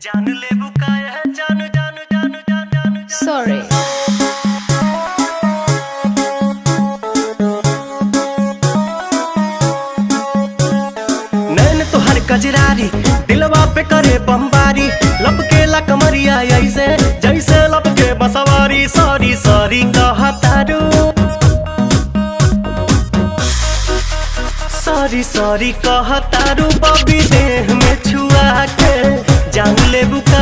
जान ले बुकाया जान जान जान जान जान Sorry. नैन तोहर कजरारी दिलवा पे करे बमबारी लपके ला कमरिया ऐसे जैसे लपके बसवारी सॉरी सॉरी कहतारू सॉरी कहतारू बबी देह में छुआ के जान ले बुका